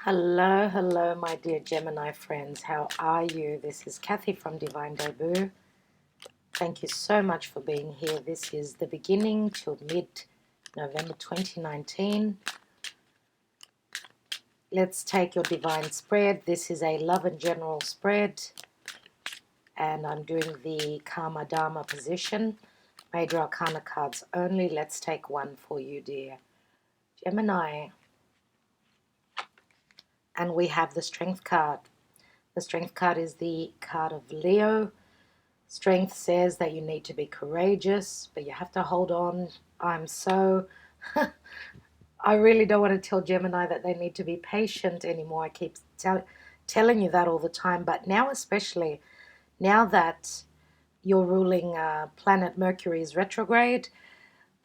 Hello, hello, my dear Gemini friends. How are you? This is Kathy from Divine Debut. Thank you so much for being here. This is the beginning till mid-November 2019. Let's take your divine spread. This is a love and general spread, and I'm doing the Karma Dharma position. Major Arcana cards only. Let's take one for you, dear Gemini. And we have the Strength card. The Strength card is the card of Leo. Strength says that you need to be courageous, but you have to hold on. I really don't want to tell Gemini that they need to be patient anymore. I keep telling you that all the time, but now especially, now that your ruling planet Mercury is retrograde,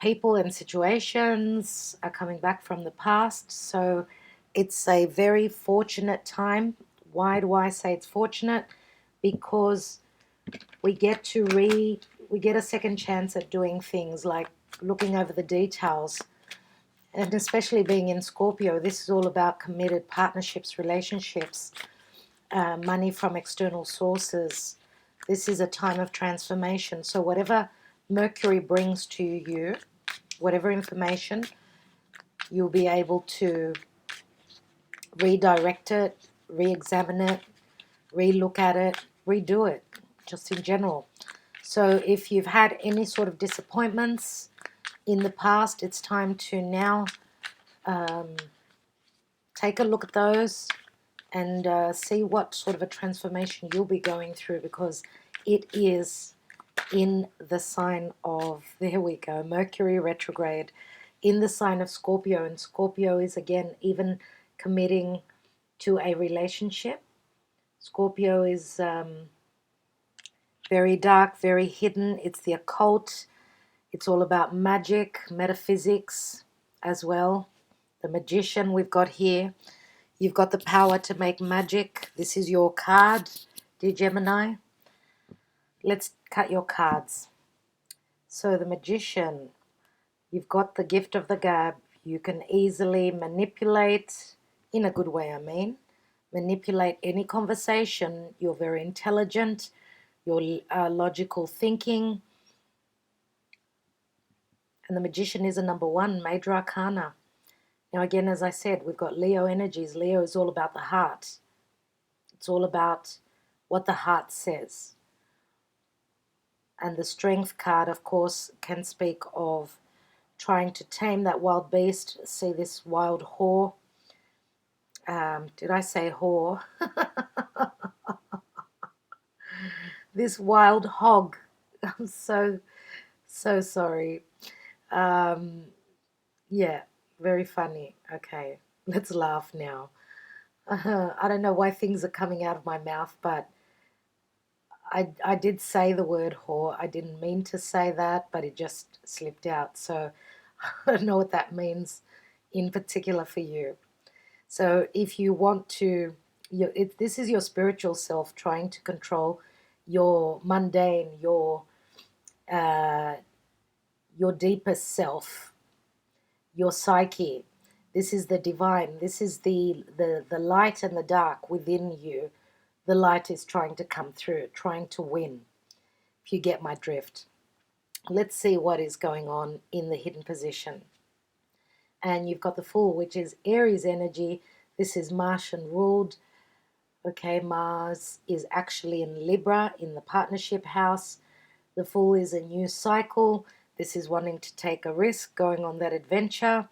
people and situations are coming back from the past, so it's a very fortunate time. Why do I say it's fortunate? Because we get a second chance at doing things like looking over the details. And especially being in Scorpio, this is all about committed partnerships, relationships, money from external sources. This is a time of transformation. So whatever Mercury brings to you, whatever information, you'll be able to redirect it, re-examine it, re-look at it, redo it, just in general. So if you've had any sort of disappointments in the past, it's time to now take a look at those and see what sort of a transformation you'll be going through, because it is in the sign of, there we go, Mercury retrograde in the sign of Scorpio. And Scorpio is, again, even committing to a relationship. Scorpio is very dark, very hidden. It's the occult. It's all about magic, metaphysics as well. The magician we've got here. You've got the power to make magic. This is your card, dear Gemini. Let's cut your cards. So the magician, you've got the gift of the gab. You can easily manipulate, in a good way I mean, manipulate any conversation. You're very intelligent. Your logical thinking. And the magician is a number one, major arcana. Now again, as I said, we've got Leo energies. Leo is all about the heart. It's all about what the heart says. And the Strength card, of course, can speak of trying to tame that wild beast. See this wild whore. Did I say whore? This wild hog. I'm so sorry. Yeah, very funny. Okay, let's laugh now. I don't know why things are coming out of my mouth, but I did say the word whore. I didn't mean to say that, but it just slipped out. So I don't know what that means in particular for you. So if you want to, this is your spiritual self trying to control your mundane, your deepest self, your psyche. This is the divine. This is the light and the dark within you. The light is trying to come through, trying to win, if you get my drift. Let's see what is going on in the hidden position. And you've got the Fool, which is Aries energy. This is Martian ruled. Okay, Mars is actually in Libra in the partnership house. The Fool is a new cycle. This is wanting to take a risk, going on that adventure,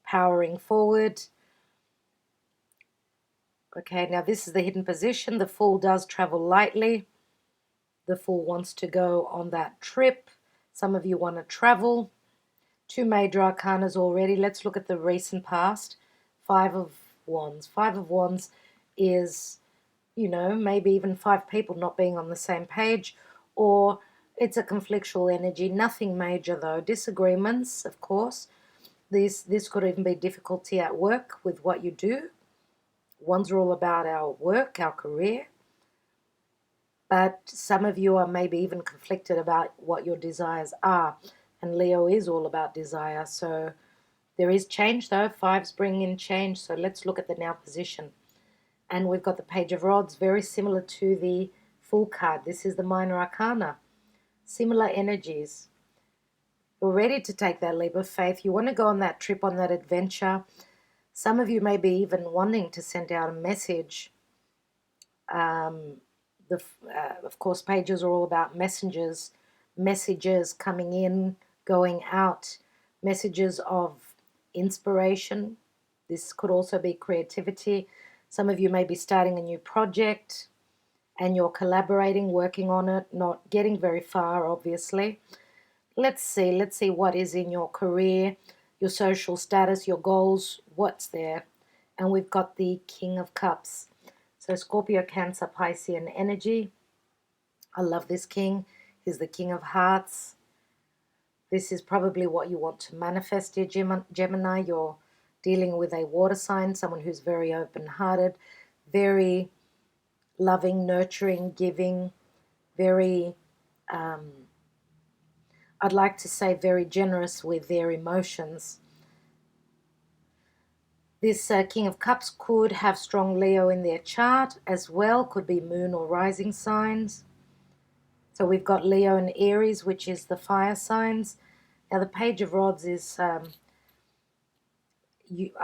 powering forward. Okay, now this is the hidden position. The Fool does travel lightly. The Fool wants to go on that trip. Some of you want to travel. Two major arcanas already. Let's look at the recent past. Five of Wands. Five of Wands is, maybe even five people not being on the same page, or it's a conflictual energy. Nothing major though. Disagreements, of course. This could even be difficulty at work with what you do. Ones are all about our work, our career. But some of you are maybe even conflicted about what your desires are. And Leo is all about desire. So There is change though. Fives bring in change. So let's look at the now position. And we've got the Page of Rods, very similar to the Fool card. This is the Minor Arcana. Similar energies. You're ready to take that leap of faith. You want to go on that trip, on that adventure. Some of you may be even wanting to send out a message. Of course, pages are all about messages coming in, going out, messages of inspiration. This could also be creativity. Some of you may be starting a new project and you're collaborating, working on it, not getting very far, obviously. Let's see what is in your career, your social status, your goals, what's there. And we've got the King of Cups. So Scorpio, Cancer, Piscean energy. I love this king. He's the King of Hearts. This is probably what you want to manifest, dear Gemini. You're dealing with a water sign, someone who's very open-hearted, very loving, nurturing, giving, very, I'd like to say very generous with their emotions. This King of Cups could have strong Leo in their chart as well, could be moon or rising signs. So we've got Leo and Aries, which is the fire signs. Now the Page of Rods is, I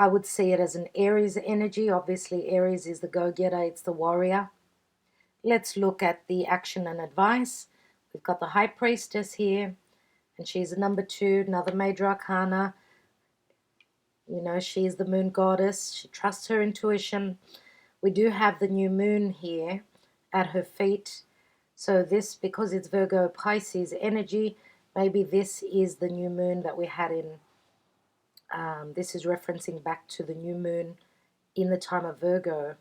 would see it as an Aries energy. Obviously Aries is the go-getter, it's the warrior. Let's look at the action and advice. We've got the High Priestess here, and she's a number 2, another major arcana. You know, she's the moon goddess. She trusts her intuition. We do have the new moon here at her feet. So this, because it's Virgo Pisces energy, maybe this is the new moon that we had in, this is referencing back to the new moon in the time of Virgo,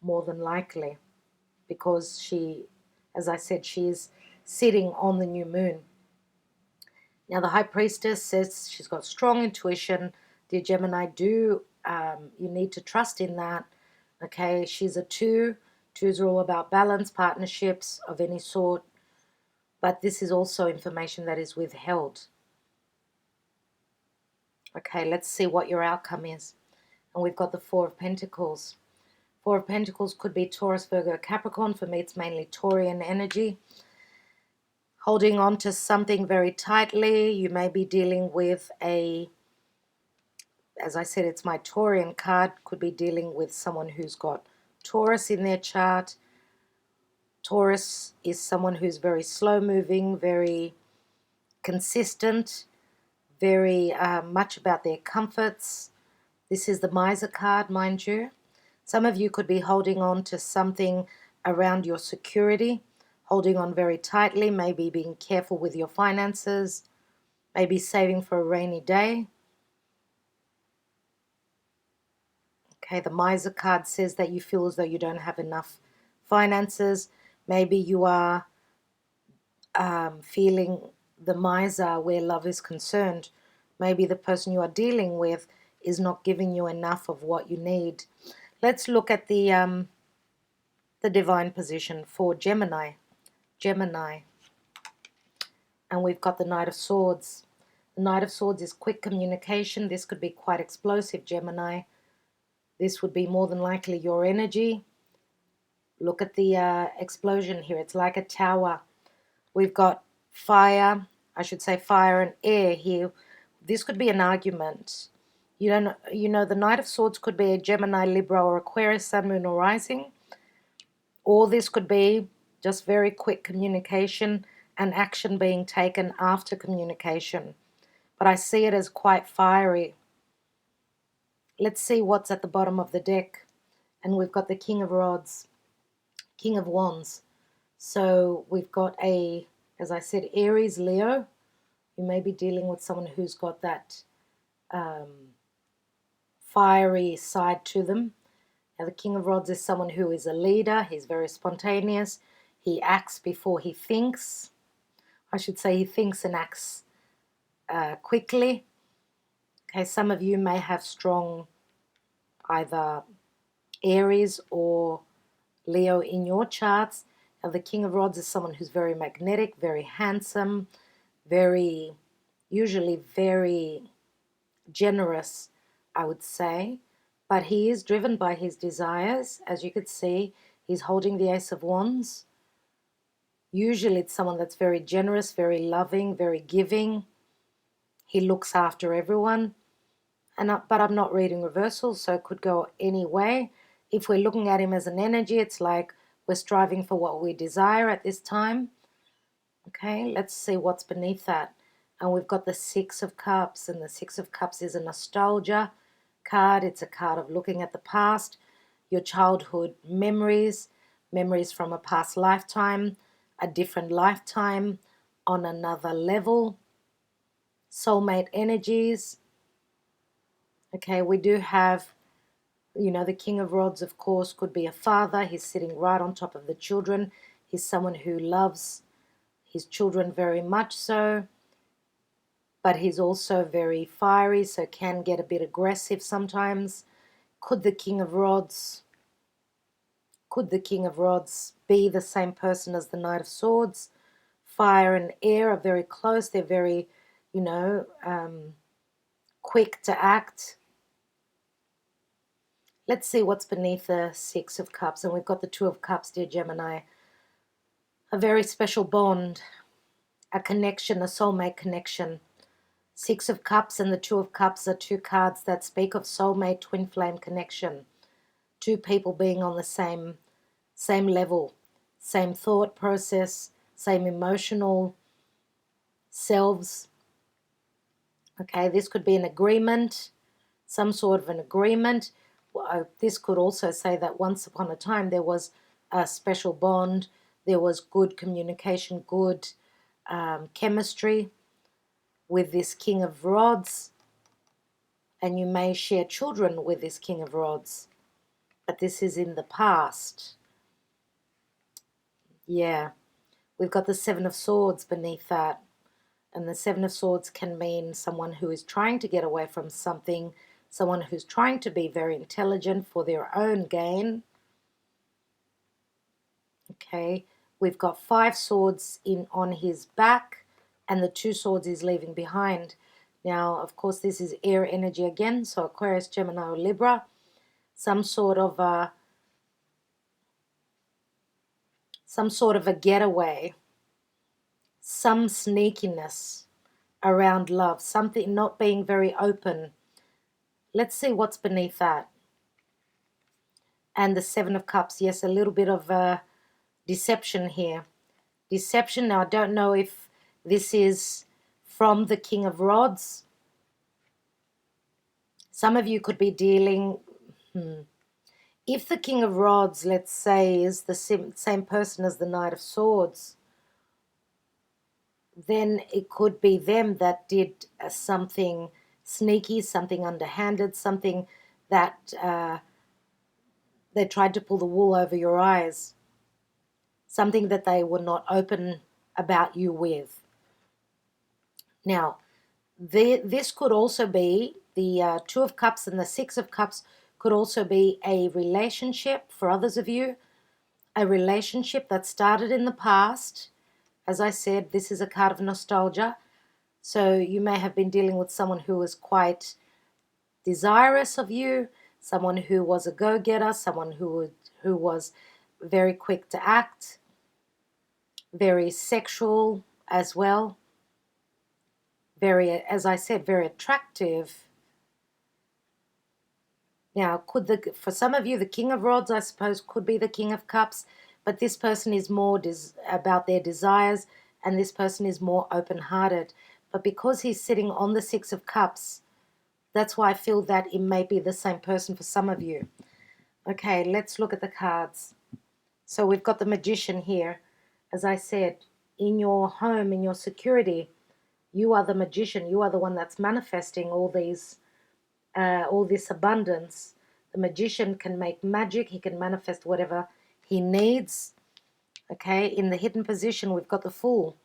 more than likely, because she, as I said, she is sitting on the new moon. Now the High Priestess says she's got strong intuition. Dear Gemini, you need to trust in that. Okay, she's a 2. 2s are all about balance, partnerships of any sort. But this is also information that is withheld. Okay, let's see what your outcome is. And we've got the 4 of Pentacles. 4 of Pentacles could be Taurus, Virgo, Capricorn. For me, it's mainly Taurian energy. Holding on to something very tightly. You may be dealing with a, as I said, it's my Taurian card. Could be dealing with someone who's got Taurus in their chart. Taurus is someone who's very slow moving, very consistent, very much about their comforts. This is the Miser card, mind you. Some of you could be holding on to something around your security, holding on very tightly, maybe being careful with your finances, maybe saving for a rainy day. Okay, the Miser card says that you feel as though you don't have enough finances. Maybe you are feeling the miser where love is concerned. Maybe the person you are dealing with is not giving you enough of what you need. Let's look at the divine position for Gemini. And we've got the Knight of Swords. The Knight of Swords is quick communication. This could be quite explosive, Gemini. This would be more than likely your energy. Look at the explosion here. It's like a tower. We've got fire, I should say fire and air here. This could be an argument. You know, the Knight of Swords could be a Gemini, Libra, or Aquarius, Sun, Moon, or Rising. Or this could be just very quick communication and action being taken after communication. But I see it as quite fiery. Let's see what's at the bottom of the deck. And we've got the King of Rods, King of Wands. So we've got a, as I said, Aries, Leo. You may be dealing with someone who's got that fiery side to them. Now the King of Rods is someone who is a leader. He's very spontaneous. He acts before he thinks. I should say he thinks and acts quickly. Okay, some of you may have strong either Aries or Leo in your charts. Now the King of Rods is someone who's very magnetic, very handsome, very, usually very generous, I would say, but he is driven by his desires. As you could see, he's holding the Ace of Wands. Usually it's someone that's very generous, very loving, very giving. He looks after everyone. But I'm not reading reversals, so it could go any way. If we're looking at him as an energy, it's like we're striving for what we desire at this time. Okay, let's see what's beneath that. And we've got the Six of Cups, and the Six of Cups is a nostalgia card. It's a card of looking at the past, your childhood memories, memories from a past lifetime, a different lifetime, on another level, soulmate energies. Okay, we do have, the King of Rods, of course, could be a father. He's sitting right on top of the children. He's someone who loves his children very much so, but he's also very fiery, so can get a bit aggressive sometimes. Could the King of Rods be the same person as the Knight of Swords? Fire and air are very close. They're very, quick to act. Let's see what's beneath the Six of Cups. And we've got the Two of Cups, dear Gemini. A very special bond, a connection, a soulmate connection. Six of Cups and the Two of Cups are two cards that speak of soulmate twin flame connection. Two people being on the same level, same thought process, same emotional selves. Okay, this could be an agreement, some sort of an agreement. This could also say that once upon a time there was a special bond, there was good communication, good chemistry with this King of Rods, and you may share children with this King of Rods, but this is in the past. Yeah, we've got the Seven of Swords beneath that, and the Seven of Swords can mean someone who is trying to get away from something, someone who's trying to be very intelligent for their own gain. Okay, we've got 5 swords on his back, and the 2 swords he's leaving behind. Now, of course, this is air energy again, so Aquarius, Gemini, or Libra. Some sort of a getaway, some sneakiness around love, something not being very open. Let's see what's beneath that. And the Seven of Cups, yes, a little bit of deception here. Deception. Now, I don't know if this is from the King of Rods. Some of you could be dealing... If the King of Rods, let's say, is the same person as the Knight of Swords, then it could be them that did something sneaky, something underhanded, something that they tried to pull the wool over your eyes, something that they were not open about you with. Now, this could also be, the Two of Cups and the Six of Cups could also be a relationship for others of you, a relationship that started in the past. As I said, this is a card of nostalgia, so you may have been dealing with someone who was quite desirous of you, someone who was a go-getter, someone who was very quick to act, very sexual as well, very, as I said, very attractive. Now, for some of you, the King of Rods, I suppose, could be the King of Cups, but this person is more about their desires, and this person is more open-hearted. But because he's sitting on the Six of Cups, that's why I feel that it may be the same person for some of you. Okay, let's look at the cards. So we've got the Magician here. As I said, in your home, in your security, you are the magician. You are the one that's manifesting all this abundance. The magician can make magic. He can manifest whatever he needs. Okay, in the hidden position, we've got the Fool.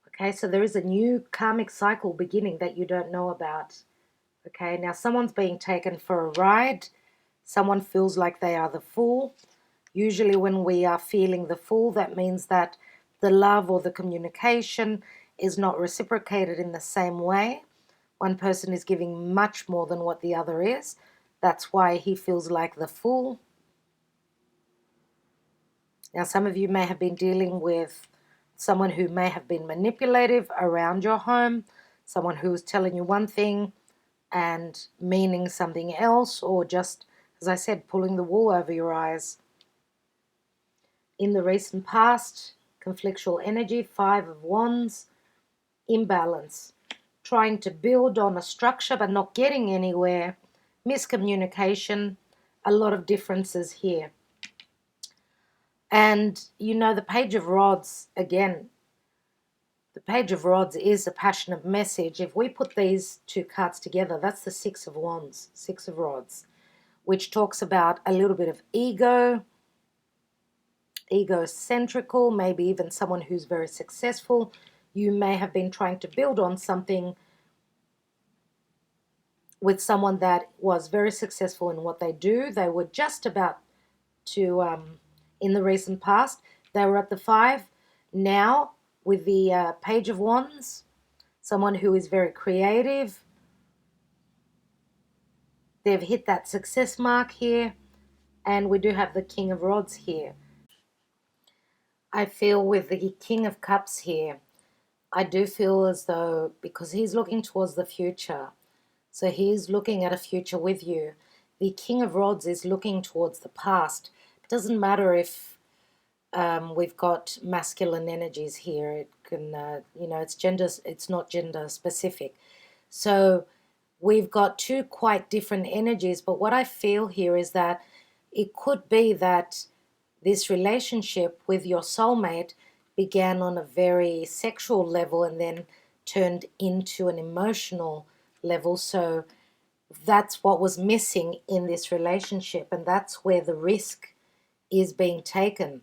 Okay, so there is a new karmic cycle beginning that you don't know about. Okay, now someone's being taken for a ride. Someone feels like they are the Fool. Usually when we are feeling the Fool, that means that the love or the communication is not reciprocated in the same way. One person is giving much more than what the other is. That's why he feels like the fool. Now, some of you may have been dealing with someone who may have been manipulative around your home, someone who is telling you one thing and meaning something else, or just, as I said, pulling the wool over your eyes. In the recent past, conflictual energy, 5 of Wands, imbalance, trying to build on a structure but not getting anywhere, miscommunication, a lot of differences here. And you know, the Page of Rods, again, the Page of Rods is a passionate message. If we put these two cards together, that's the 6 of Wands, 6 of Rods, which talks about a little bit of ego, egocentrical, maybe even someone who's very successful. You may have been trying to build on something with someone that was very successful in what they do. They were just about to, in the recent past, they were at the 5. Now, with the Page of Wands, someone who is very creative. They've hit that success mark here. And we do have the King of Rods here. I feel with the King of Cups here, I do feel as though, because he's looking towards the future, so he's looking at a future with you. The King of Rods is looking towards the past. It doesn't matter if we've got masculine energies here. It can, it's not gender specific. So we've got two quite different energies, but what I feel here is that it could be that this relationship with your soulmate began on a very sexual level and then turned into an emotional level. So that's what was missing in this relationship, and that's where the risk is being taken.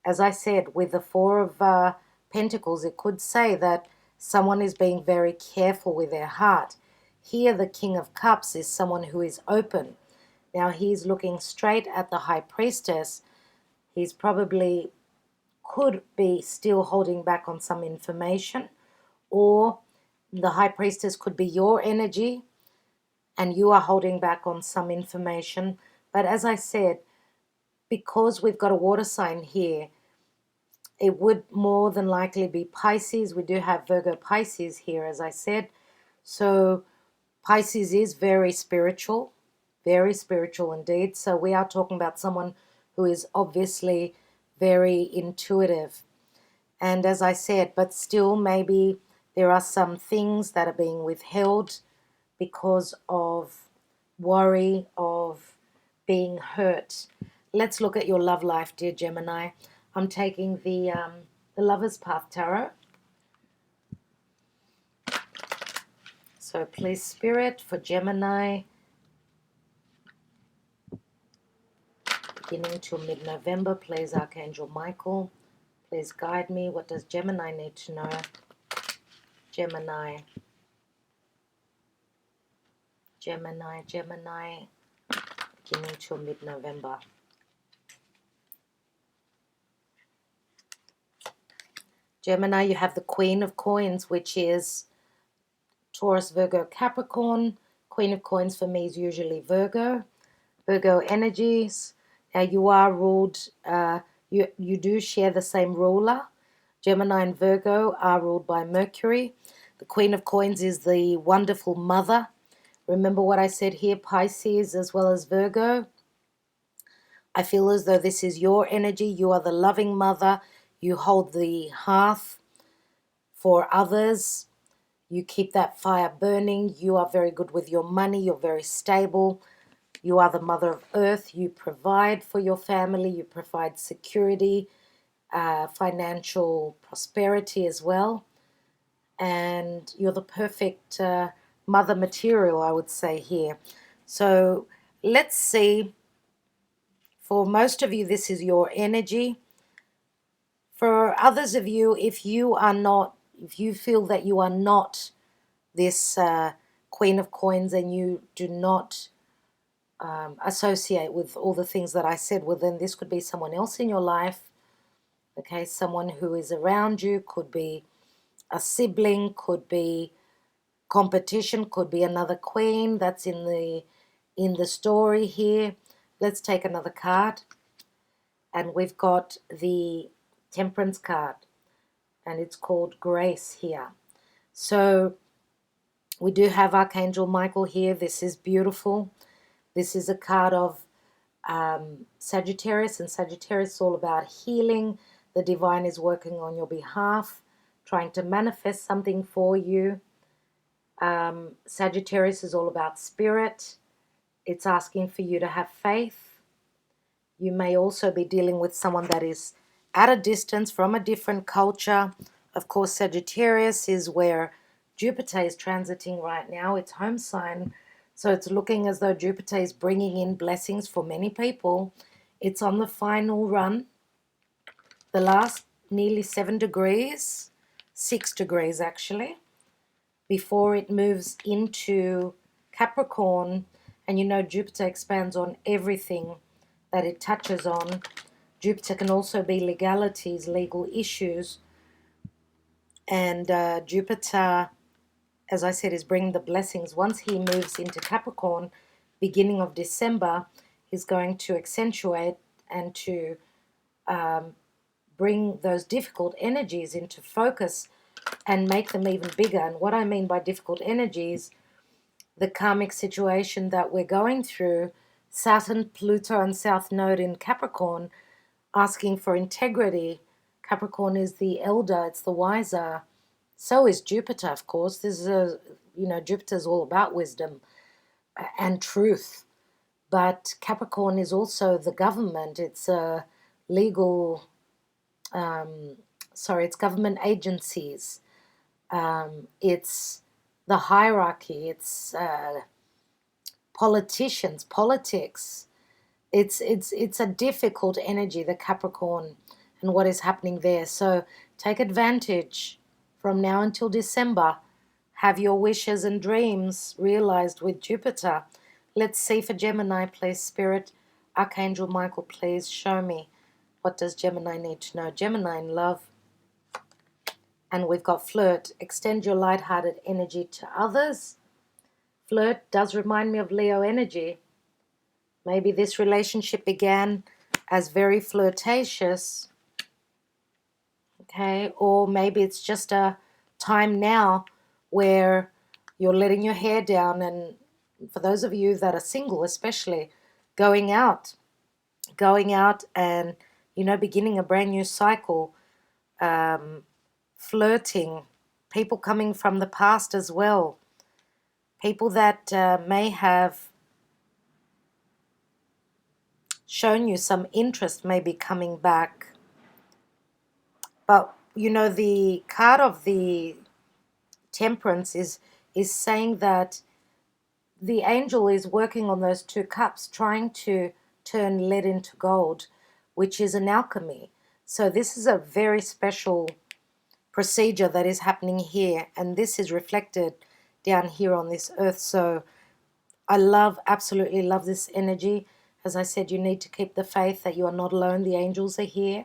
As I said, with the 4 of Pentacles, it could say that someone is being very careful with their heart. Here, the King of Cups is someone who is open. Now, he's looking straight at the High Priestess. He's probably could be still holding back on some information, or the High Priestess could be your energy and you are holding back on some information. But as I said, because we've got a water sign here, it would more than likely be Pisces. We do have Virgo Pisces here, as I said. So Pisces is very spiritual indeed. So we are talking about someone who is obviously very intuitive. And as I said, but still maybe there are some things that are being withheld because of worry of being hurt. Let's look at your love life, dear Gemini. I'm taking the Lover's Path Tarot. So please, Spirit, for Gemini, beginning till mid-November, please, Archangel Michael, please guide me. What does Gemini need to know? Gemini, beginning till mid-November. Gemini, you have the Queen of Coins, which is Taurus, Virgo, Capricorn. Queen of Coins for me is usually Virgo. Virgo energies. Now you are ruled, you do share the same ruler. Gemini and Virgo are ruled by Mercury. The Queen of Coins is the wonderful mother. Remember what I said here, Pisces as well as Virgo. I feel as though this is your energy. You are the loving mother. You hold the hearth for others. You keep that fire burning. You are very good with your money. You're very stable. You are the mother of earth. You provide for your family. You provide security, financial prosperity as well. And you're the perfect mother material, I would say here. So let's see. For most of you, this is your energy. For others of you, if you feel that you are not this Queen of Coins and you do not associate with all the things that I said, well, then this could be someone else in your life. Okay, someone who is around you, could be a sibling, could be competition, could be another queen that's in the story here. Let's take another card. And we've got the Temperance card, and it's called Grace here. So we do have Archangel Michael here. This is beautiful. This is a card of Sagittarius, and Sagittarius is all about healing. The divine is working on your behalf, trying to manifest something for you. Sagittarius is all about spirit. It's asking for you to have faith. You may also be dealing with someone that is at a distance from a different culture. Of course, Sagittarius is where Jupiter is transiting right now. It's home sign. So it's looking as though Jupiter is bringing in blessings for many people. It's on the final run. The last nearly 7 degrees, 6 degrees actually, before it moves into Capricorn. And you know Jupiter expands on everything that it touches on. Jupiter can also be legalities, legal issues. And Jupiter, as I said, is bringing the blessings. Once he moves into Capricorn, beginning of December, he's going to accentuate and to bring those difficult energies into focus and make them even bigger. And what I mean by difficult energies, the karmic situation that we're going through, Saturn, Pluto, and South Node in Capricorn, asking for integrity. Capricorn is the elder, it's the wiser. So is Jupiter, of course. This is Jupiter's all about wisdom and truth. But Capricorn is also the government. It's a legal, it's government agencies. It's the hierarchy. It's politicians, politics. It's a difficult energy, the Capricorn, and what is happening there. So take advantage from now until December. Have your wishes and dreams realized with Jupiter. Let's see for Gemini, please, Spirit. Archangel Michael, please show me. What does Gemini need to know? Gemini in love. And we've got flirt. Extend your light-hearted energy to others. Flirt does remind me of Leo energy. Maybe this relationship began as very flirtatious. Okay, or maybe it's just a time now where you're letting your hair down, and for those of you that are single especially, going out and beginning a brand new cycle, flirting, people coming from the past as well, people that may have shown you some interest may be coming back. But the card of the Temperance is saying that the angel is working on those 2 cups, trying to turn lead into gold, which is an alchemy. So this is a very special procedure that is happening here, and this is reflected down here on this earth. So I absolutely love this energy. As I said, you need to keep the faith that you are not alone. The angels are here,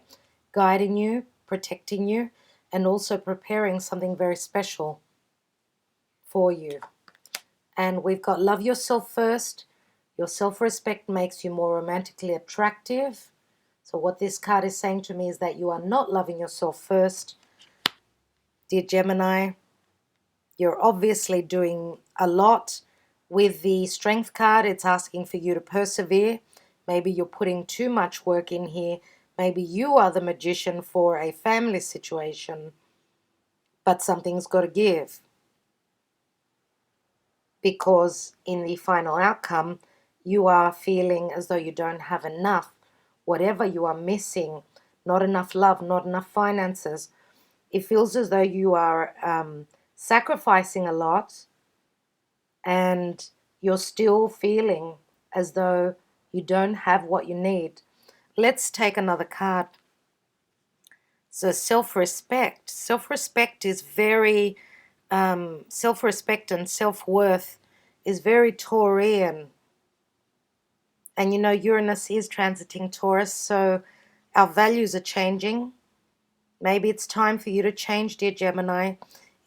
guiding you, protecting you, and also preparing something very special for you. And we've got love yourself first. Your self-respect makes you more romantically attractive. So what this card is saying to me is that you are not loving yourself first. Dear Gemini, you're obviously doing a lot. With the Strength card, it's asking for you to persevere. Maybe you're putting too much work in here. Maybe you are the magician for a family situation, but something's got to give. Because in the final outcome, you are feeling as though you don't have enough. Whatever you are missing, not enough love, not enough finances, it feels as though you are sacrificing a lot, and you're still feeling as though you don't have what you need. Let's take another card. So self-respect. Self-respect is very, self-respect and self-worth is very Taurian. And Uranus is transiting Taurus, so our values are changing. Maybe it's time for you to change, dear Gemini.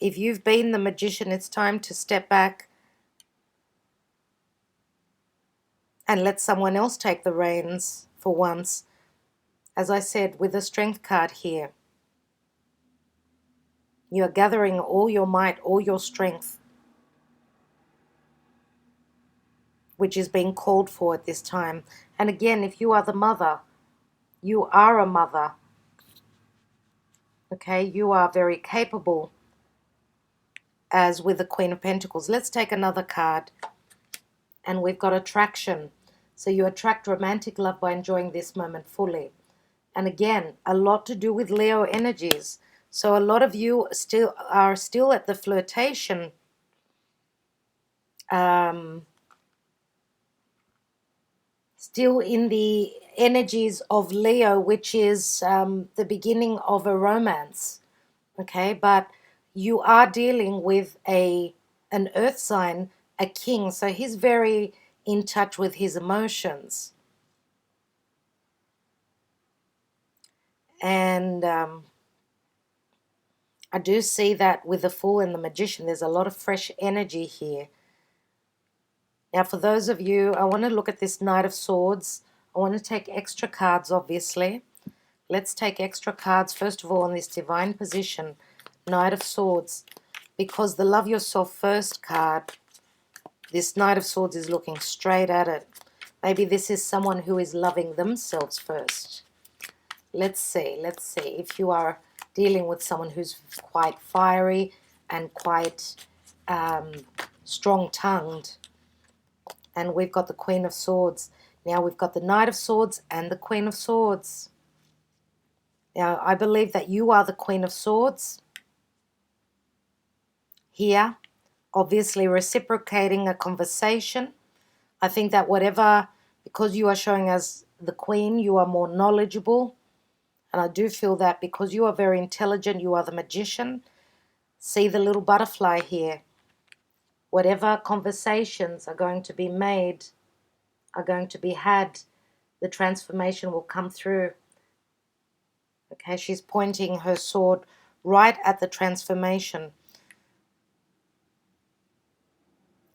If you've been the magician, it's time to step back and let someone else take the reins for once. As I said, with the Strength card here, you are gathering all your might, all your strength, which is being called for at this time. And again, if you are the mother, you are a mother. Okay, you are very capable, as with the Queen of Pentacles. Let's take another card. And we've got attraction. So you attract romantic love by enjoying this moment fully. And again, a lot to do with Leo energies. So a lot of you are still at the flirtation still in the energies of Leo, which is the beginning of a romance. Okay, but you are dealing with an earth sign, a king, so he's very in touch with his emotions. And I do see that with the Fool and the Magician, there's a lot of fresh energy here. Now, for those of you, I want to look at this Knight of Swords. I want to take extra cards, obviously. Let's take extra cards, first of all, on this Divine Position, Knight of Swords. Because the Love Yourself First card, this Knight of Swords is looking straight at it. Maybe this is someone who is loving themselves first. Let's see if you are dealing with someone who's quite fiery and quite strong-tongued. And we've got the Queen of Swords. Now we've got the Knight of Swords and the Queen of Swords. Now I believe that you are the Queen of Swords here, obviously reciprocating a conversation. I think that because you are showing as the Queen, you are more knowledgeable. And I do feel that because you are very intelligent, you are the magician. See the little butterfly here. Whatever conversations are going to be made, are going to be had, the transformation will come through. Okay, she's pointing her sword right at the transformation.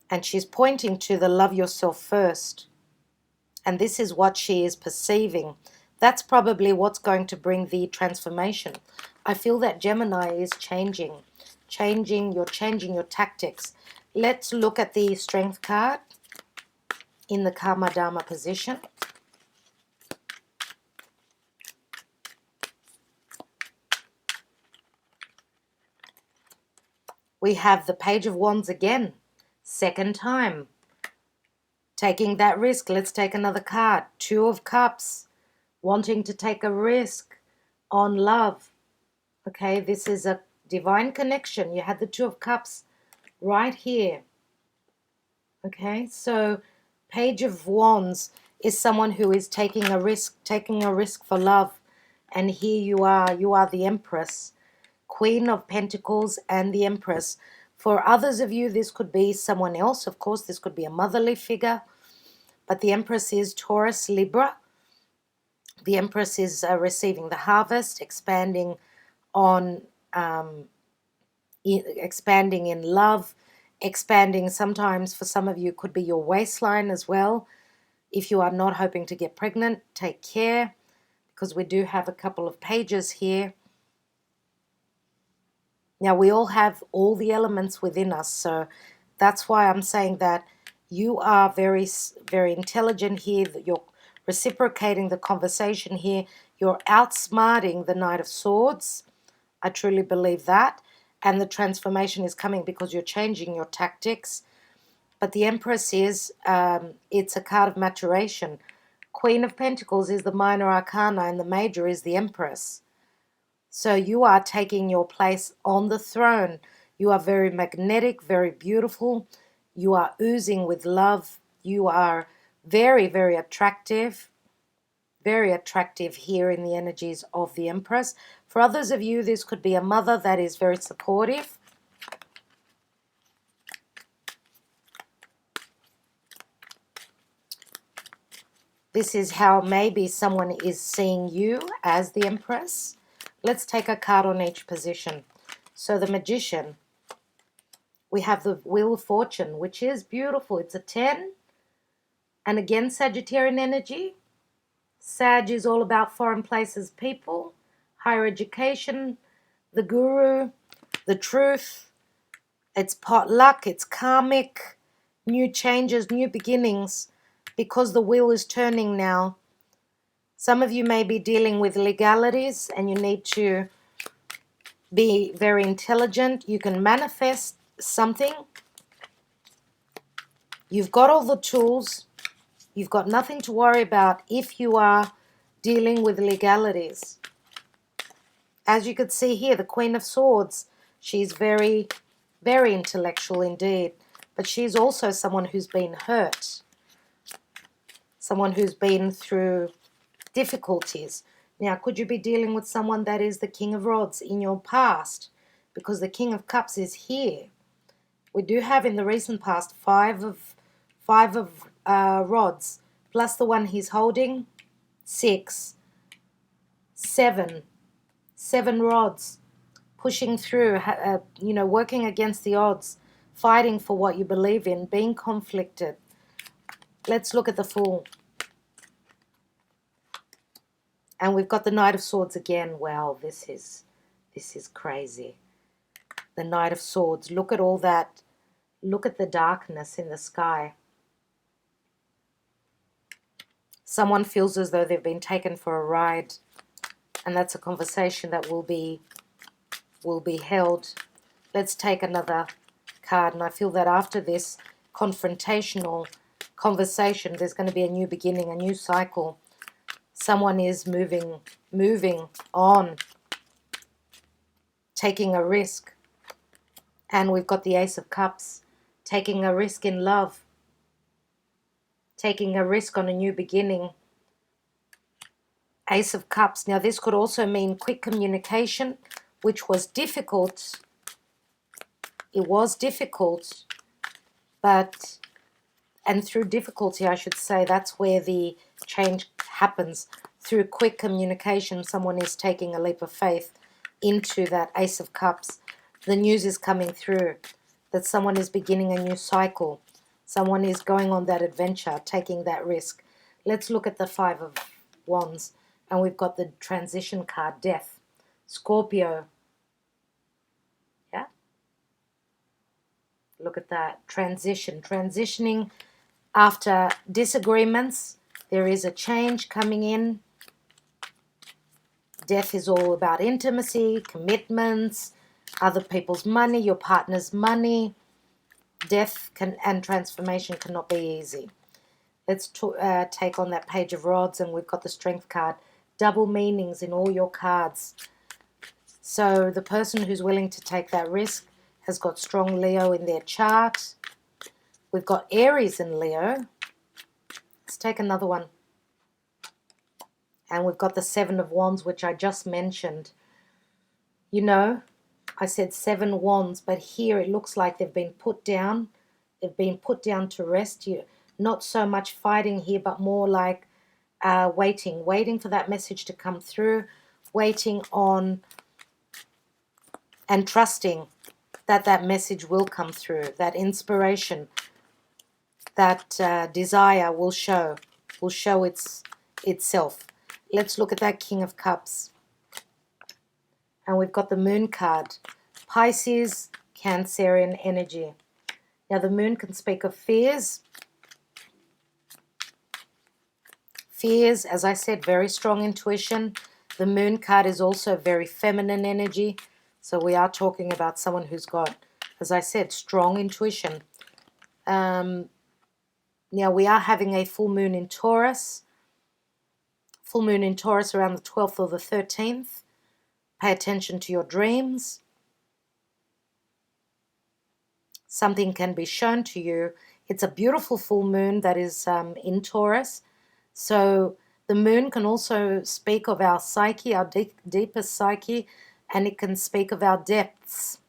And she's pointing to the love yourself first. And this is what she is perceiving. That's probably what's going to bring the transformation. I feel that Gemini is changing. You're changing your tactics. Let's look at the Strength card in the Karma Dharma position. We have the Page of Wands again. Second time. Taking that risk. Let's take another card. Two of Cups. Wanting to take a risk on love. Okay, this is a divine connection. You had the Two of Cups right here. Okay, so Page of Wands is someone who is taking a risk for love. And here you are the Empress, Queen of Pentacles and the Empress. For others of you, this could be someone else. Of course, this could be a motherly figure. But the Empress is Taurus, Libra. The Empress is receiving the harvest, expanding expanding in love, expanding sometimes for some of you could be your waistline as well. If you are not hoping to get pregnant, take care, because we do have a couple of pages here. Now, we all have all the elements within us, so that's why I'm saying that you are very, very intelligent here, that you're reciprocating the conversation here. You're outsmarting the Knight of Swords. I truly believe that. And the transformation is coming because you're changing your tactics. But the Empress is, it's a card of maturation. Queen of Pentacles is the minor arcana and the major is the Empress. So you are taking your place on the throne. You are very magnetic, very beautiful. You are oozing with love. You are very, very attractive. Very attractive here in the energies of the Empress. For others of you, this could be a mother that is very supportive. This is how maybe someone is seeing you as the Empress. Let's take a card on each position. So the Magician, we have the Wheel of Fortune, which is beautiful. It's a 10. And again, Sagittarian energy. Sag is all about foreign places, people, higher education, the Guru, the truth. It's potluck, it's karmic, new changes, new beginnings, because the wheel is turning now. Some of you may be dealing with legalities and you need to be very intelligent. You can manifest something. You've got all the tools. You've got nothing to worry about if you are dealing with legalities. As you could see here, the Queen of Swords, she's very, very intellectual indeed. But she's also someone who's been hurt. Someone who's been through difficulties. Now, could you be dealing with someone that is the King of Rods in your past? Because the King of Cups is here. We do have in the recent past five of rods, plus the one he's holding, 6, 7 rods, pushing through, working against the odds, fighting for what you believe in, being conflicted. Let's look at the Fool. And we've got the Knight of Swords again. Wow, this is crazy. The Knight of Swords. Look at all that. Look at the darkness in the sky. Someone feels as though they've been taken for a ride. And that's a conversation that will be held. Let's take another card. And I feel that after this confrontational conversation, there's going to be a new beginning, a new cycle. Someone is moving on, taking a risk. And we've got the Ace of Cups, taking a risk in love, taking a risk on a new beginning. Ace of Cups. Now, this could also mean quick communication, which was difficult. It was difficult, and through difficulty, I should say, that's where the change happens. Through quick communication, someone is taking a leap of faith into that Ace of Cups. The news is coming through that someone is beginning a new cycle. Someone is going on that adventure, taking that risk. Let's look at the Five of Wands. And we've got the transition card, Death. Scorpio. Yeah? Look at that. Transition. Transitioning after disagreements. There is a change coming in. Death is all about intimacy, commitments, other people's money, your partner's money. Death and transformation cannot be easy. Let's take on that Page of Rods, and we've got the Strength card. Double meanings in all your cards. So the person who's willing to take that risk has got strong Leo in their chart. We've got Aries in Leo. Let's take another one. And we've got the Seven of Wands, which I just mentioned. You know, I said 7 wands, but here it looks like they've been put down. They've been put down to rest. Not so much fighting here, but more like waiting for that message to come through, waiting on and trusting that message will come through, that inspiration, that desire will show itself. Let's look at that King of Cups. And we've got the Moon card. Pisces, Cancerian energy. Now the Moon can speak of fears. Fears, as I said, very strong intuition. The Moon card is also very feminine energy. So we are talking about someone who's got, as I said, strong intuition. Now we are having a full moon in Taurus. Full moon in Taurus around the 12th or the 13th. Pay attention to your dreams. Something can be shown to you. It's a beautiful full moon that is in Taurus. So the moon can also speak of our psyche, our deepest psyche, and it can speak of our depths.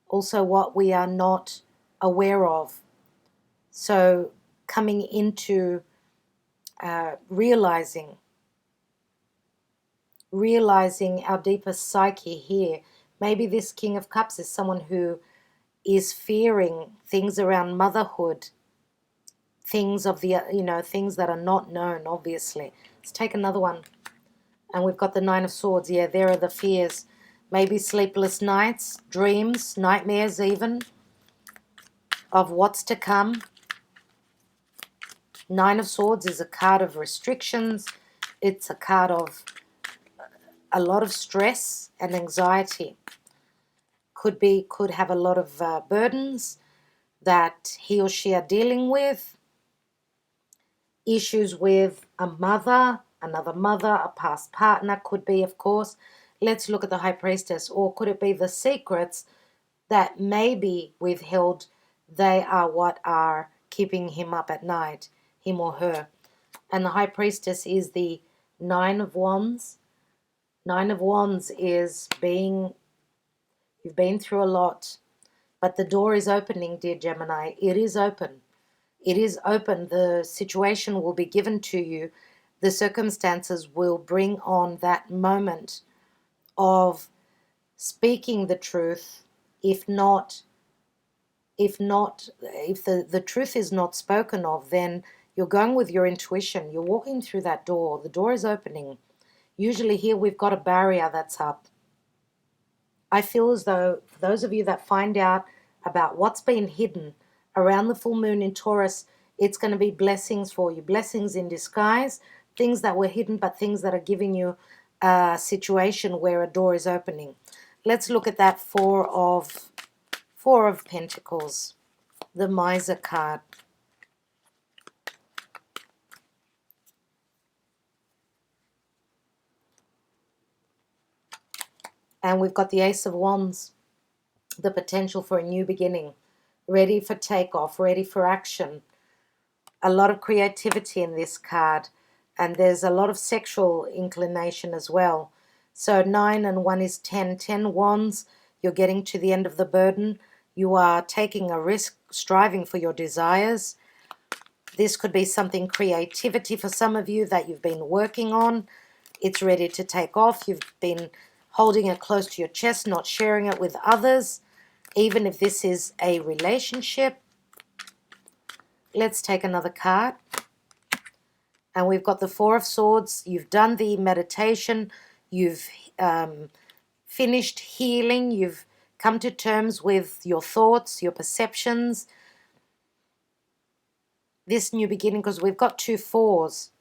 Also what we are not aware of. So coming into realizing realizing our deepest psyche here. Maybe this King of Cups is someone who is fearing things around motherhood, things of the, things that are not known, obviously. Let's take another one. And we've got the Nine of Swords. Yeah, there are the fears. Maybe sleepless nights, dreams, nightmares even, of what's to come. Nine of Swords is a card of restrictions. It's a card of a lot of stress and anxiety. Could have a lot of burdens that he or she are dealing with. Issues with a mother, another mother, a past partner, could be, of course. Let's look at the High Priestess. Or could it be the secrets that may be withheld? They are what are keeping him up at night, him or her. And the High Priestess is the Nine of Wands. Nine of Wands is you've been through a lot, but the door is opening, dear Gemini. It is open. It is open. The situation will be given to you. The circumstances will bring on that moment of speaking the truth. If the truth is not spoken of, then you're going with your intuition. You're walking through that door. The door is opening. Usually here we've got a barrier that's up. I feel as though for those of you that find out about what's been hidden around the full moon in Taurus, it's going to be blessings for you, blessings in disguise, things that were hidden, but things that are giving you a situation where a door is opening. Let's look at that Four of Pentacles, the Miser card. And we've got the Ace of Wands, the potential for a new beginning, ready for takeoff, ready for action. A lot of creativity in this card, and there's a lot of sexual inclination as well. So 9 and 1 is 10. 10 wands, you're getting to the end of the burden. You are taking a risk, striving for your desires. This could be something creativity for some of you that you've been working on. It's ready to take off. You've been holding it close to your chest, not sharing it with others, even if this is a relationship. Let's take another card. And we've got the Four of Swords. You've done the meditation. You've finished healing. You've come to terms with your thoughts, your perceptions. This new beginning, because we've got 2 fours.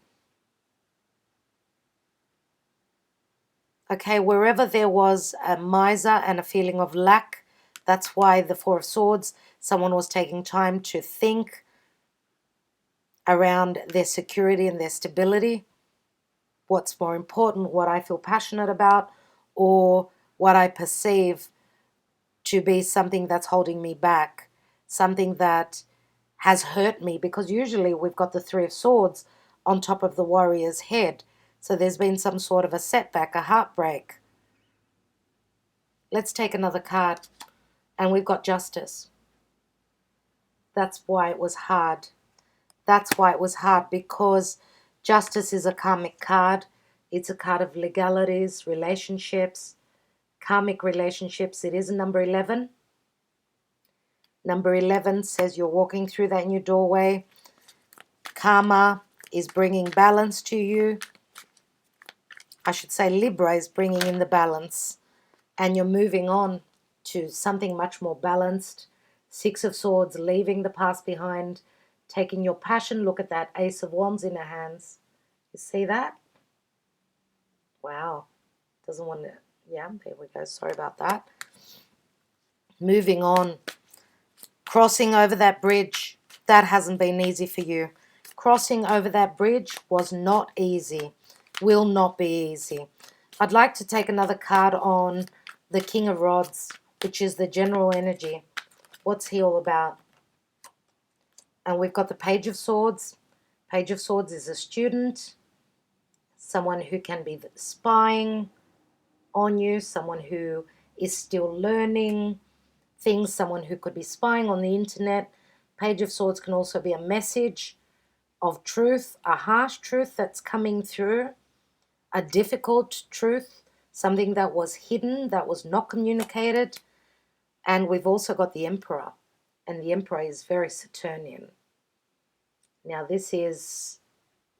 Okay, wherever there was a miser and a feeling of lack, that's why the Four of Swords, someone was taking time to think around their security and their stability. What's more important, what I feel passionate about, or what I perceive to be something that's holding me back, something that has hurt me, because usually we've got the Three of Swords on top of the warrior's head. So there's been some sort of a setback, a heartbreak. Let's take another card. And we've got Justice. That's why it was hard. That's why it was hard, because Justice is a karmic card. It's a card of legalities, relationships, karmic relationships. It is a number 11. Number 11 says you're walking through that new doorway. Karma is bringing balance to you. I should say Libra is bringing in the balance. And you're moving on to something much more balanced. Six of Swords, leaving the past behind, taking your passion. Look at that Ace of Wands in her hands. You see that? Wow. Doesn't want to... Yeah, there we go. Sorry about that. Moving on. Crossing over that bridge. That hasn't been easy for you. Crossing over that bridge was not easy. Will not be easy. I'd like to take another card on the King of Rods, which is the general energy. What's he all about? And we've got the Page of Swords. Page of Swords is a student, someone who can be spying on you, someone who is still learning things, someone who could be spying on the internet. Page of Swords can also be a message of truth, a harsh truth that's coming through. a difficult truth, something that was hidden, that was not communicated. And we've also got the Emperor, and the Emperor is very Saturnian. Now this is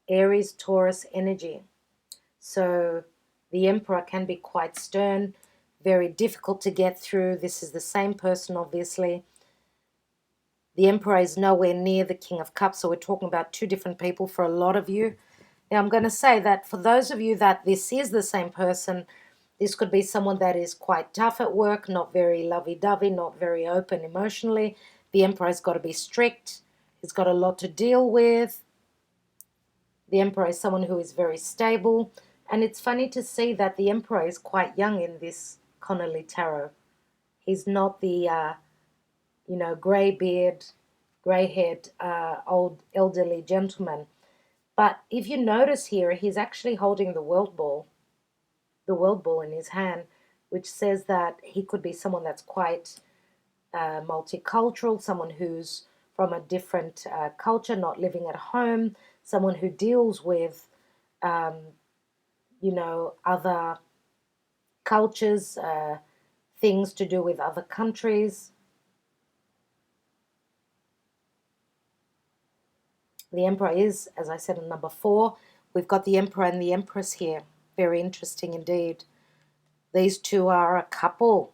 Aries, Taurus energy. So the Emperor can be quite stern, very difficult to get through. This is the same person, obviously. The Emperor is nowhere near the King of Cups, so we're talking about two different people for a lot of you. Now, I'm going to say that for those of you that this is the same person, this could be someone that is quite tough at work, not very lovey-dovey, not very open emotionally. The Emperor's got to be strict. He's got a lot to deal with. The Emperor is someone who is very stable. And it's funny to see that the Emperor is quite young in this Connolly tarot. He's not the grey-beard, grey-haired, old elderly gentleman. But if you notice here, he's actually holding the world ball in his hand, which says that he could be someone that's quite multicultural, someone who's from a different culture, not living at home, someone who deals with, other cultures, things to do with other countries. The Emperor is, as I said, in number 4. We've got the Emperor and the Empress here. Very interesting indeed. These two are a couple.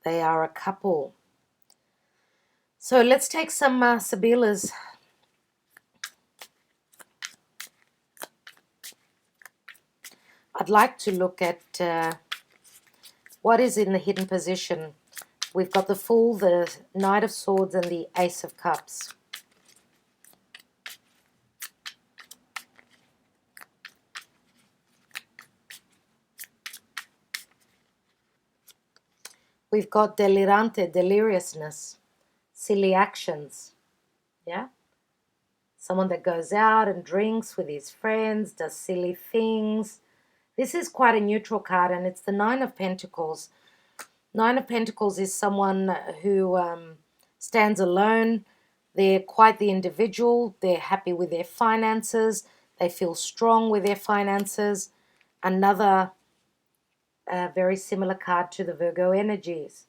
They are a couple. So let's take some Sibillas. I'd like to look at what is in the hidden position. We've got the Fool, the Knight of Swords, and the Ace of Cups. We've got delirante, deliriousness, silly actions, yeah? Someone that goes out and drinks with his friends, does silly things. This is quite a neutral card, and it's the Nine of Pentacles. Nine of Pentacles is someone who stands alone. They're quite the individual. They're happy with their finances. They feel strong with their finances. Another very similar card to the Virgo energies.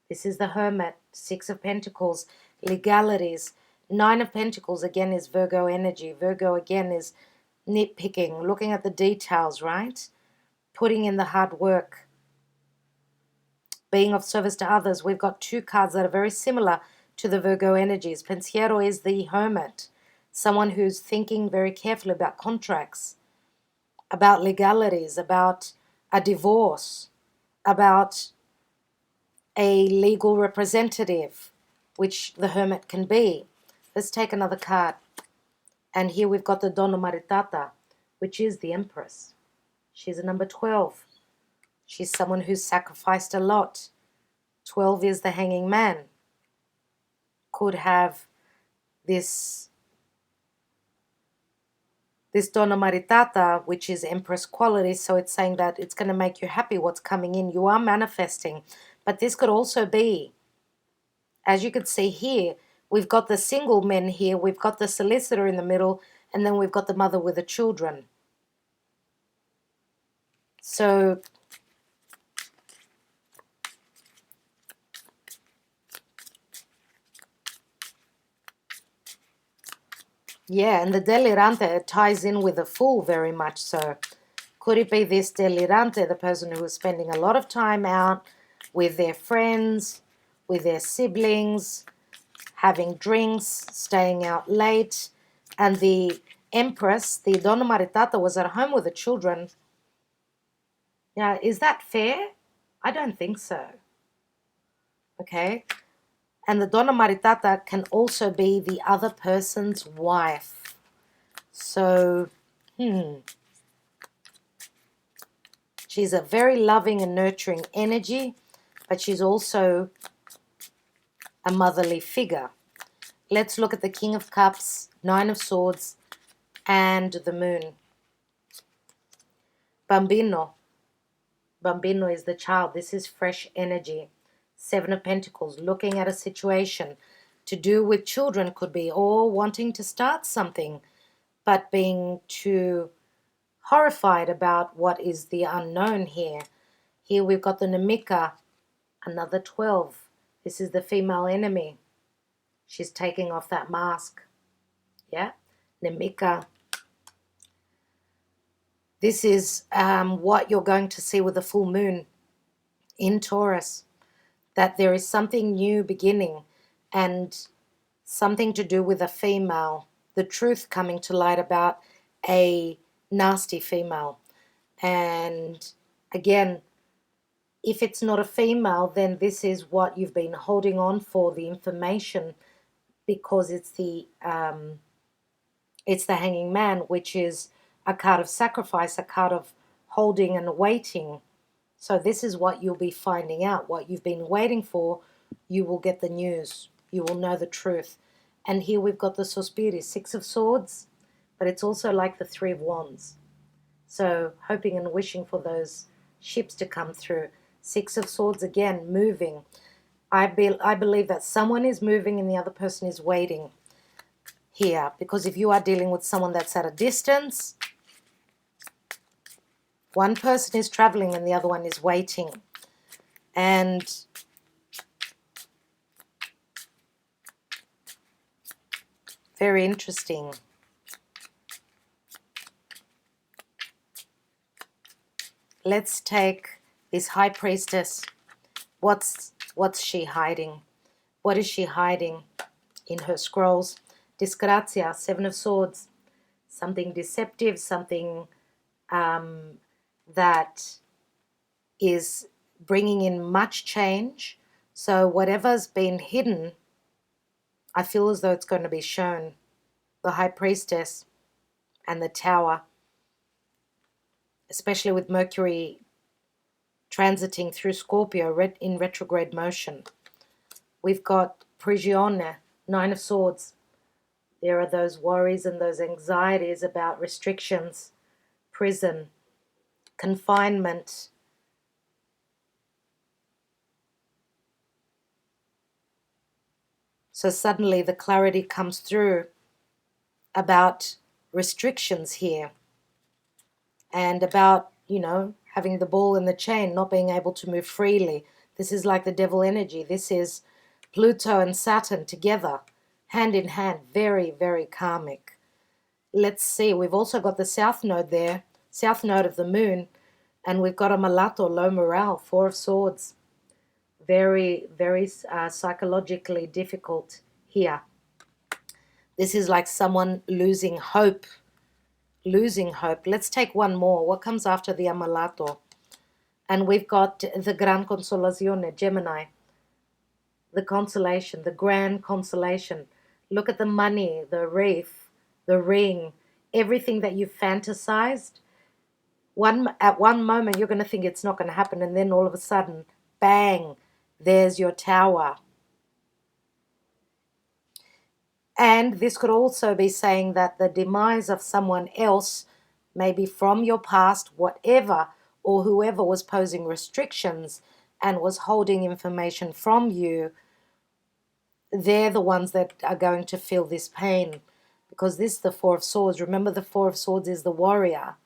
This is the Hermit, Six of Pentacles, legalities. Nine of Pentacles, again, is Virgo energy. Virgo, again, is nitpicking, looking at the details, right? Putting in the hard work, being of service to others. We've got two cards that are very similar to the Virgo energies. Pensiero is the Hermit, someone who's thinking very carefully about contracts, about legalities, about a divorce, about a legal representative, which the Hermit can be. Let's take another card. And here we've got the Donna Maritata, which is the Empress. She's a number 12. She's someone who's sacrificed a lot. 12 is the Hanging Man. Could have this Donna Maritata, which is Empress quality, so it's saying that it's going to make you happy what's coming in. You are manifesting. But this could also be, as you can see here, we've got the single men here, we've got the solicitor in the middle, and then we've got the mother with the children. So yeah, and the delirante ties in with the Fool very much so. Could it be this delirante, the person who is spending a lot of time out with their friends, with their siblings, having drinks, staying out late, and the Empress, the Donna Maritata, was at home with the children. Now, is that fair? I don't think so. Okay? And the Donna Maritata can also be the other person's wife. So, she's a very loving and nurturing energy, but she's also a motherly figure. Let's look at the King of Cups, Nine of Swords, and the Moon. Bambino. Bambino is the child. This is fresh energy. Seven of Pentacles, looking at a situation to do with children could be, or wanting to start something, but being too horrified about what is the unknown here. Here we've got the Namika, another 12. This is the female enemy. She's taking off that mask. Yeah, Namika. This is what you're going to see with the full moon in Taurus, that there is something new beginning and something to do with a female, the truth coming to light about a nasty female. And again, if it's not a female, then this is what you've been holding on for, the information, because it's the Hanging Man, which is a card of sacrifice, a card of holding and waiting. So this is what you'll be finding out. What you've been waiting for, you will get the news. You will know the truth. And here we've got the Sospiri, 6 of Swords, but it's also like the 3 of Wands. So hoping and wishing for those ships to come through. 6 of Swords again, moving. I believe that someone is moving and the other person is waiting here. Because if you are dealing with someone that's at a distance, one person is traveling and the other one is waiting. And very interesting. Let's take this High Priestess. What's she hiding? What is she hiding in her scrolls? Disgrazia, 7 of Swords. Something deceptive, something that is bringing in much change. So whatever's been hidden, I feel as though it's going to be shown. The High Priestess and the Tower, especially with Mercury transiting through Scorpio in retrograde motion. We've got Prigione, 9 of Swords. There are those worries and those anxieties about restrictions, prison, confinement. So suddenly the clarity comes through about restrictions here and about, having the ball and the chain, not being able to move freely. This is like the devil energy. This is Pluto and Saturn together, hand in hand, very, very karmic. Let's see, we've also got the South Node there, South Node of the Moon, and we've got a Malato, low morale, 4 of Swords. Very, very psychologically difficult here. This is like someone losing hope. Let's take one more. What comes after the Amalato? And we've got the Gran Consolazione, Gemini. The consolation, the grand consolation. Look at the money, the wreath, the ring, everything that you've fantasized. At one moment, you're going to think it's not going to happen, and then all of a sudden, bang, there's your tower. And this could also be saying that the demise of someone else, maybe from your past, whatever, or whoever was posing restrictions and was holding information from you, they're the ones that are going to feel this pain. Because this is the 4 of Swords. Remember, the 4 of Swords is the warrior.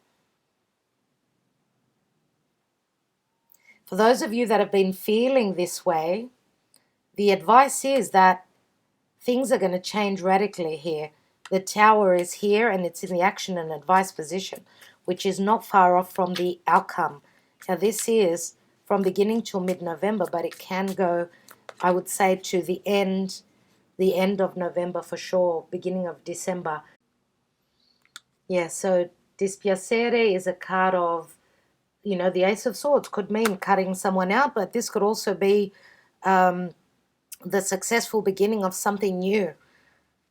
For those of you that have been feeling this way, the advice is that things are going to change radically here. The Tower is here and it's in the action and advice position, which is not far off from the outcome. Now this is from beginning till mid-November, but it can go, I would say, to the end of November for sure, beginning of December. Yeah, so Dispiacere is a card of, the Ace of Swords could mean cutting someone out, but this could also be the successful beginning of something new.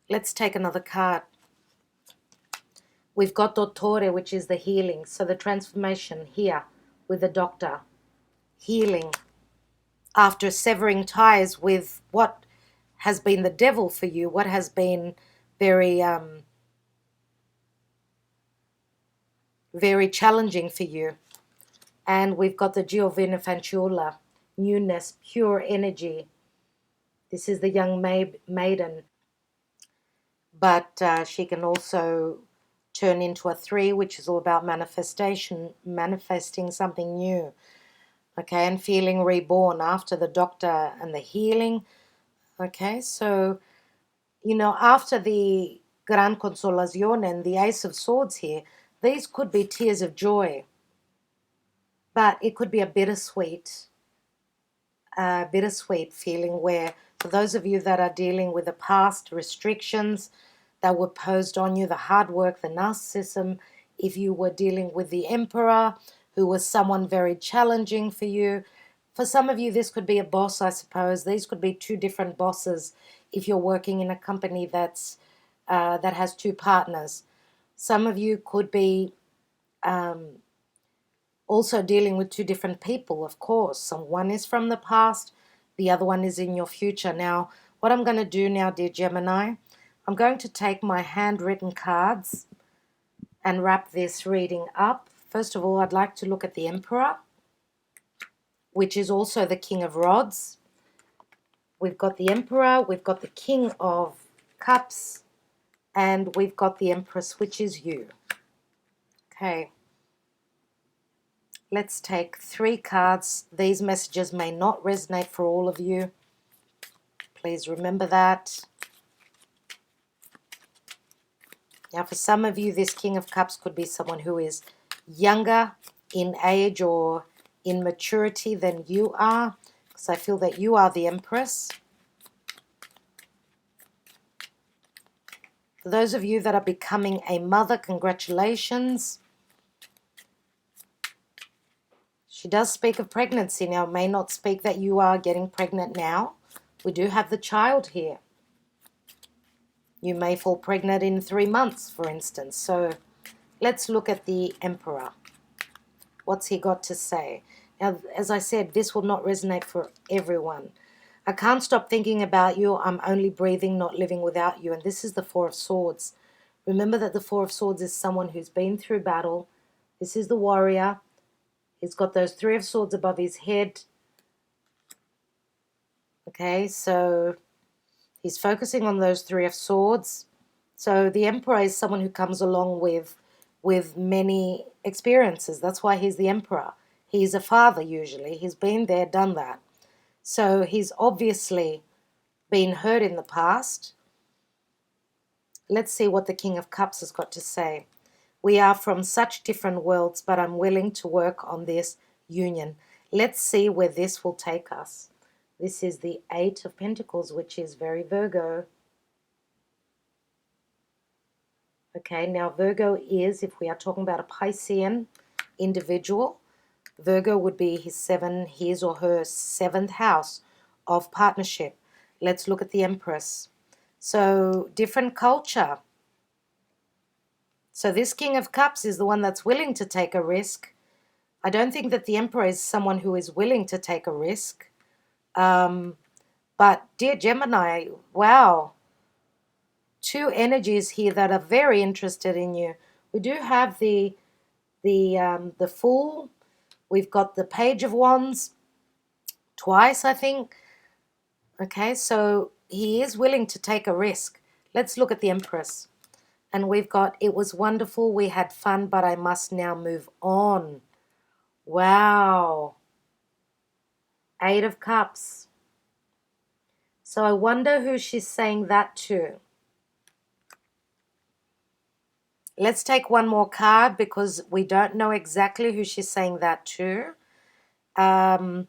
Let's take another card. We've got Dottore, which is the healing. So the transformation here with the doctor. Healing. After severing ties with what has been the devil for you, what has been very, very challenging for you. And we've got the Giovina Fanciulla. Newness, pure energy. This is the young maiden. But she can also turn into a 3, which is all about manifestation, manifesting something new. Okay, and feeling reborn after the doctor and the healing. Okay, so, after the Gran Consolazione and the Ace of Swords here, these could be tears of joy, but it could be a bittersweet feeling where, for those of you that are dealing with the past restrictions that were posed on you, the hard work, the narcissism, if you were dealing with the emperor, who was someone very challenging for you. For some of you, this could be a boss, I suppose. These could be 2 different bosses if you're working in a company that has 2 partners. Some of you could be also dealing with 2 different people, of course. So one is from the past, the other one is in your future. Now, what I'm going to do now, dear Gemini, I'm going to take my handwritten cards and wrap this reading up. First of all, I'd like to look at the Emperor, which is also the King of Rods. We've got the Emperor, we've got the King of Cups, and we've got the Empress, which is you. Okay. Let's take 3 cards. These messages may not resonate for all of you. Please remember that. Now, for some of you, this King of Cups could be someone who is younger in age or in maturity than you are, because I feel that you are the Empress. For those of you that are becoming a mother, congratulations. She does speak of pregnancy now. It may not speak that you are getting pregnant now. We do have the child here. You may fall pregnant in 3 months, for instance. So let's look at the Emperor. What's he got to say? Now, as I said, this will not resonate for everyone. I can't stop thinking about you. I'm only breathing, not living without you. And this is the 4 of Swords. Remember that the 4 of Swords is someone who's been through battle. This is the warrior. He's got those 3 of Swords above his head. Okay, so he's focusing on those 3 of Swords. So the Emperor is someone who comes along with many experiences. That's why he's the Emperor. He's a father usually. He's been there, done that. So he's obviously been hurt in the past. Let's see what the King of Cups has got to say. We are from such different worlds, but I'm willing to work on this union. Let's see where this will take us. This is the 8 of Pentacles, which is very Virgo. Okay, now Virgo is, if we are talking about a Piscean individual, Virgo would be his or her 7th house of partnership. Let's look at the Empress. So, different culture. So this King of Cups is the one that's willing to take a risk. I don't think that the Emperor is someone who is willing to take a risk. But dear Gemini, wow. 2 energies here that are very interested in you. We do have the Fool. We've got the Page of Wands twice, I think. Okay, so he is willing to take a risk. Let's look at the Empress. And we've got, it was wonderful, we had fun, but I must now move on. Wow. 8 of Cups. So I wonder who she's saying that to. Let's take one more card because we don't know exactly who she's saying that to. So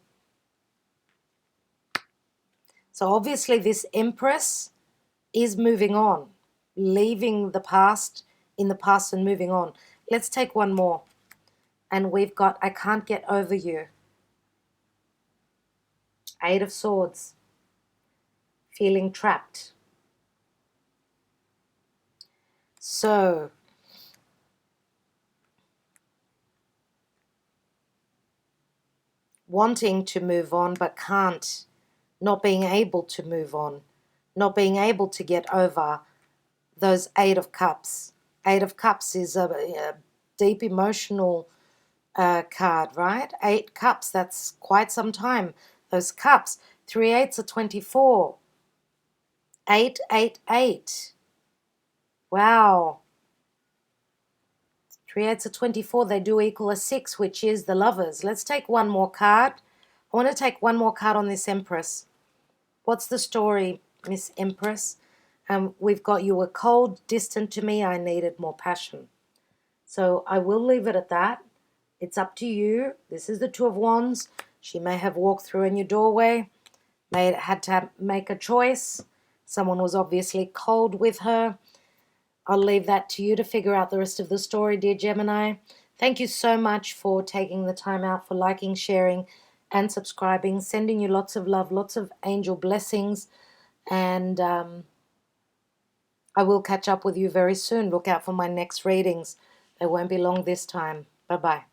obviously this Empress is moving on, leaving the past in the past and moving on. Let's take one more. And we've got, I can't get over you. 8 of Swords. Feeling trapped. So, wanting to move on but can't, not being able to move on, not being able to get over those 8 of Cups. 8 of Cups is a deep emotional card, right? 8 Cups, that's quite some time. Those cups, 3 8s are 24. 8 8 8. Wow. creates a 24. They do equal a 6, which is the Lovers. Let's take one more card. I want to take one more card on this Empress. What's the story, Miss Empress? We've got you were cold, distant to me. I needed more passion. So I will leave it at that. It's up to you. This is the Two of Wands. She may have walked through in your doorway, had to make a choice. Someone was obviously cold with her. I'll leave that to you to figure out the rest of the story, dear Gemini. Thank you so much for taking the time out, for liking, sharing, and subscribing. Sending you lots of love, lots of angel blessings. And I will catch up with you very soon. Look out for my next readings. They won't be long this time. Bye-bye.